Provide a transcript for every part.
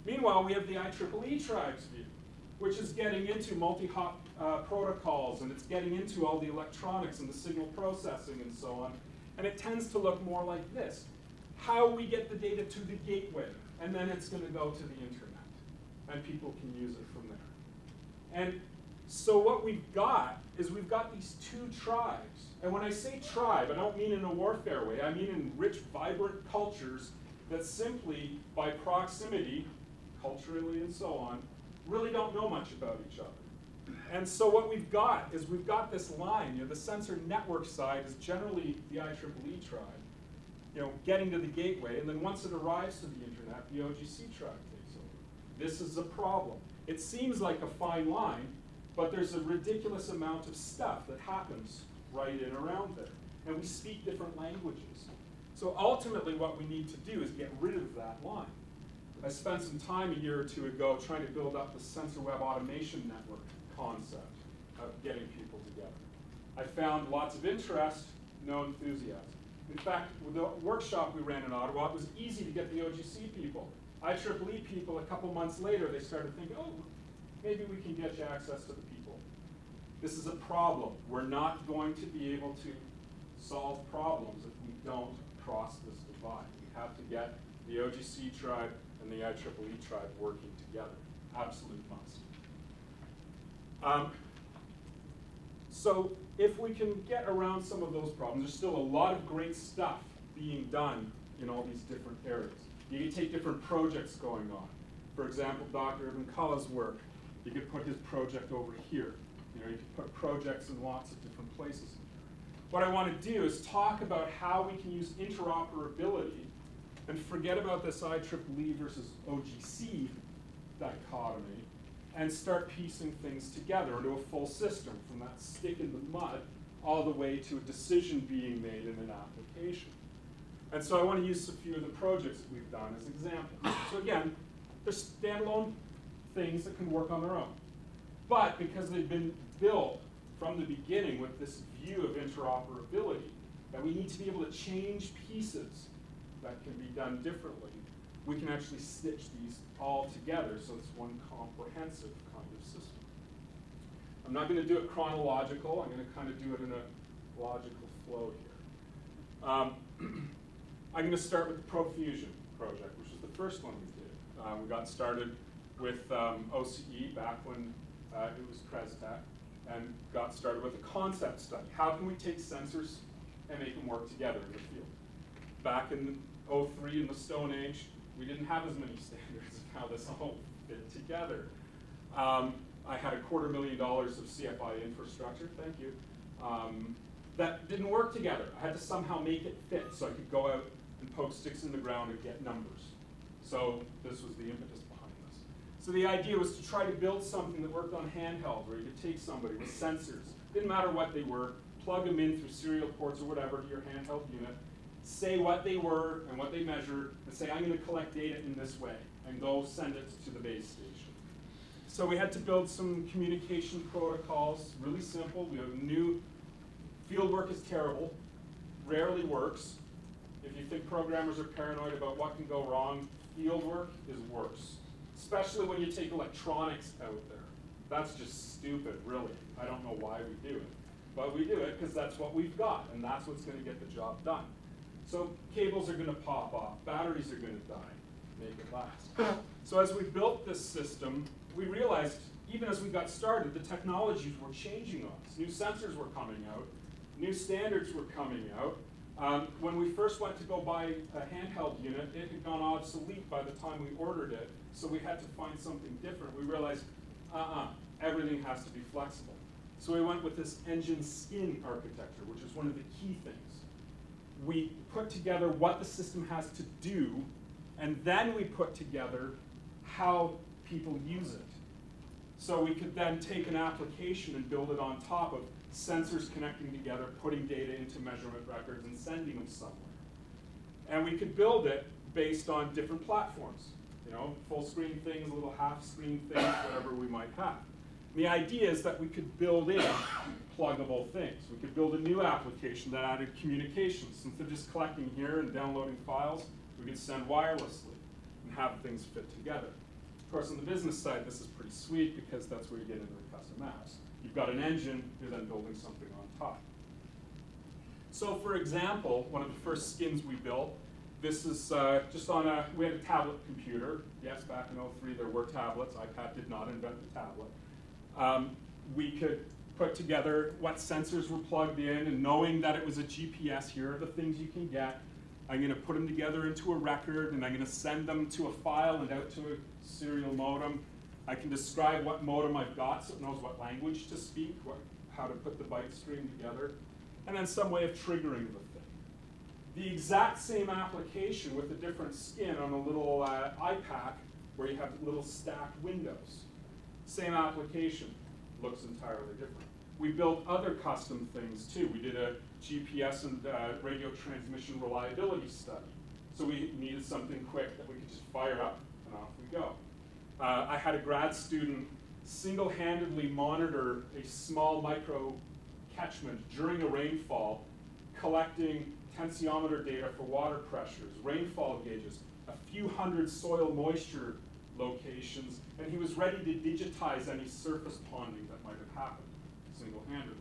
Meanwhile, we have the IEEE tribes view, which is getting into multi-hop protocols, and it's getting into all the electronics and the signal processing and so on. And it tends to look more like this. How we get the data to the gateway, and then it's going to go to the internet, and people can use it from there. And so what we've got is we've got these two tribes. And when I say tribe, I don't mean in a warfare way. I mean in rich, vibrant cultures that simply, by proximity, culturally and so on, really don't know much about each other. And so what we've got is we've got this line. The sensor network side is generally the IEEE tribe, getting to the gateway. And then once it arrives to the internet, the OGC tribe takes over. This is a problem. It seems like a fine line, but there's a ridiculous amount of stuff that happens right in around there. And we speak different languages. So ultimately what we need to do is get rid of that line. I spent some time a year or two ago trying to build up the sensor web automation network concept of getting people together. I found lots of interest, no enthusiasm. In fact, with the workshop we ran in Ottawa, it was easy to get the OGC people. IEEE people, a couple months later, they started thinking, oh, maybe we can get you access to the people. This is a problem. We're not going to be able to solve problems if we don't cross this divide. We have to get the OGC tribe and the IEEE tribe working together. Absolute must. So if we can get around some of those problems, there's still a lot of great stuff being done in all these different areas. You can take different projects going on. For example, Dr. Ibn Khalid's work, you could put his project over here. You could put projects in lots of different places. What I want to do is talk about how we can use interoperability and forget about this IEEE versus OGC dichotomy and start piecing things together into a full system, from that stick in the mud all the way to a decision being made in an application. And so I want to use a few of the projects that we've done as examples. So again, they're standalone things that can work on their own. But because they've been built from the beginning with this view of interoperability, that we need to be able to change pieces that can be done differently, we can actually stitch these all together so it's one comprehensive kind of system. I'm not going to do it chronological. I'm going to kind of do it in a logical flow here. I'm going to start with the Profusion project, which is the first one we did. We got started with OCE back when it was Crestek, and got started with a concept study. How can we take sensors and make them work together in the field? Back in '03, in the Stone Age, we didn't have as many standards of how this all fit together. I had $250,000 of CFI infrastructure, thank you, that didn't work together. I had to somehow make it fit so I could go out and poke sticks in the ground and get numbers. So this was the impetus behind this. So the idea was to try to build something that worked on handheld, where you could take somebody with sensors, didn't matter what they were, plug them in through serial ports or whatever to your handheld unit, say what they were and what they measured, and say, I'm going to collect data in this way, and go send it to the base station. So we had to build some communication protocols, really simple. We have new, field work is terrible, rarely works. If you think programmers are paranoid about what can go wrong, field work is worse, especially when you take electronics out there. That's just stupid, really. I don't know why we do it. But we do it because that's what we've got, and that's what's going to get the job done. So cables are going to pop off, batteries are going to die, make it last. So as we built this system, we realized, even as we got started, the technologies were changing on us. New sensors were coming out, new standards were coming out. When we first went to go buy a handheld unit, it had gone obsolete by the time we ordered it, so we had to find something different. We realized, everything has to be flexible. So we went with this engine skin architecture, which is one of the key things. We put together what the system has to do, and then we put together how people use it. So we could then take an application and build it on top of sensors connecting together, putting data into measurement records, and sending them somewhere. And we could build it based on different platforms. Full screen things, little half screen things, whatever we might have. And the idea is that we could build in pluggable things. We could build a new application that added communications. Since they're just collecting here and downloading files, we could send wirelessly and have things fit together. course, on the business side, this is pretty sweet because that's where you get into the custom apps. You've got an engine, you're then building something on top. So for example, one of the first skins we built, this is just on we had a tablet computer. Yes, back in '03 there were tablets. iPad did not invent the tablet. We could put together what sensors were plugged in, and knowing that it was a GPS, here are the things you can get. I'm going to put them together into a record, and I'm going to send them to a file and out to a serial modem. I can describe what modem I've got so it knows what language to speak, how to put the byte stream together, and then some way of triggering the thing. The exact same application with a different skin on a little iPad where you have little stacked windows. Same application, looks entirely different. We built other custom things too. We did a GPS and radio transmission reliability study. So we needed something quick that we could just fire up and off we go. I had a grad student single-handedly monitor a small micro catchment during a rainfall, collecting tensiometer data for water pressures, rainfall gauges, a few hundred soil moisture locations, and he was ready to digitize any surface ponding that might have happened single-handedly.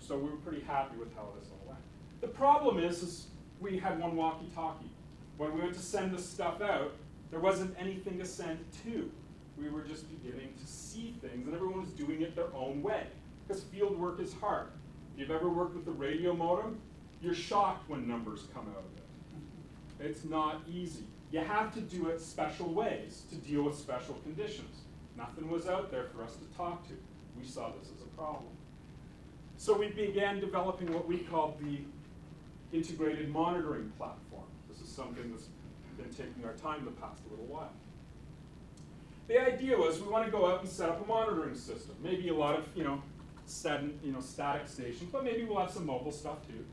So we were pretty happy with how this all went. The problem is we had one walkie-talkie. When we went to send this stuff out, there wasn't anything to send to. We were just beginning to see things, and everyone was doing it their own way, because field work is hard. If you've ever worked with a radio modem, you're shocked when numbers come out of it. It's not easy. You have to do it special ways to deal with special conditions. Nothing was out there for us to talk to. We saw this as a problem. So we began developing what we called the integrated monitoring platform. This is something that's been taking our time the past little while. The idea was we want to go out and set up a monitoring system. Maybe a lot of static stations, but maybe we'll have some mobile stuff too.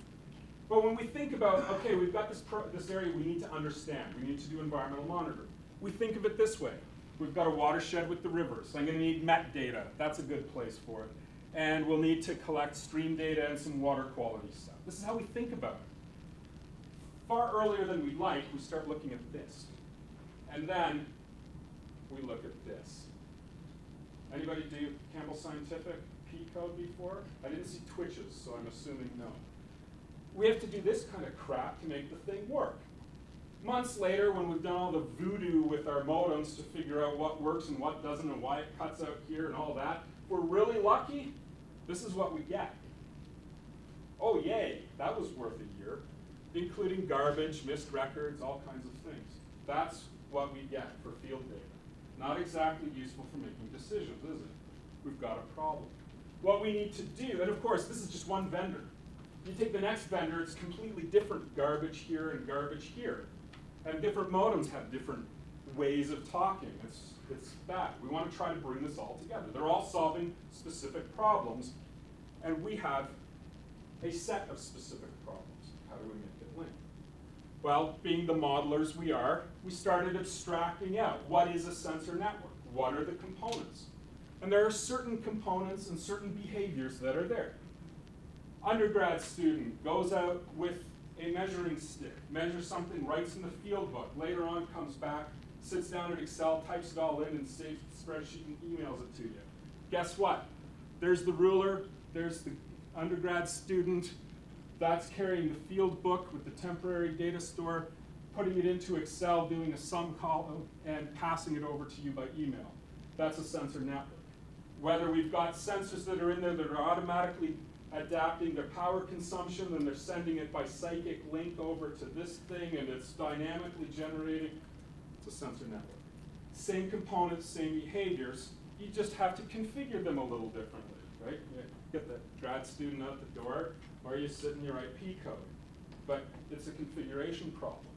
But when we think about, okay, we've got this area we need to understand. We need to do environmental monitoring. We think of it this way. We've got a watershed with the rivers. I'm going to need met data. That's a good place for it. And we'll need to collect stream data and some water quality stuff. This is how we think about it. Far earlier than we'd like, we start looking at this. And then we look at this. Anybody do Campbell Scientific P code before? I didn't see twitches, so I'm assuming no. We have to do this kind of crap to make the thing work. Months later, when we've done all the voodoo with our modems to figure out what works and what doesn't and why it cuts out here and all that, if we're really lucky, this is what we get. Oh, yay, that was worth a year, including garbage, missed records, all kinds of things. That's what we get for field data. Not exactly useful for making decisions, is it? We've got a problem. What we need to do, and of course, this is just one vendor. You take the next vendor, it's completely different garbage here and garbage here. And different modems have different ways of talking. It's bad. We want to try to bring this all together. They're all solving specific problems, and we have a set of specific problems. How do we make it link? Well, being the modelers we are, we started abstracting out. What is a sensor network? What are the components? And there are certain components and certain behaviors that are there. Undergrad student goes out with a measuring stick, measures something, writes in the field book, later on comes back, sits down at Excel, types it all in, and saves the spreadsheet and emails it to you. Guess what? There's the ruler, there's the undergrad student, that's carrying the field book with the temporary data store, putting it into Excel, doing a sum column, and passing it over to you by email. That's a sensor network. Whether we've got sensors that are in there that are automatically adapting their power consumption, and they're sending it by psychic link over to this thing, and it's dynamically generating. It's a sensor network. Same components, same behaviors. You just have to configure them a little differently, right? You get the grad student out the door, or you sit in your IP code. But it's a configuration problem.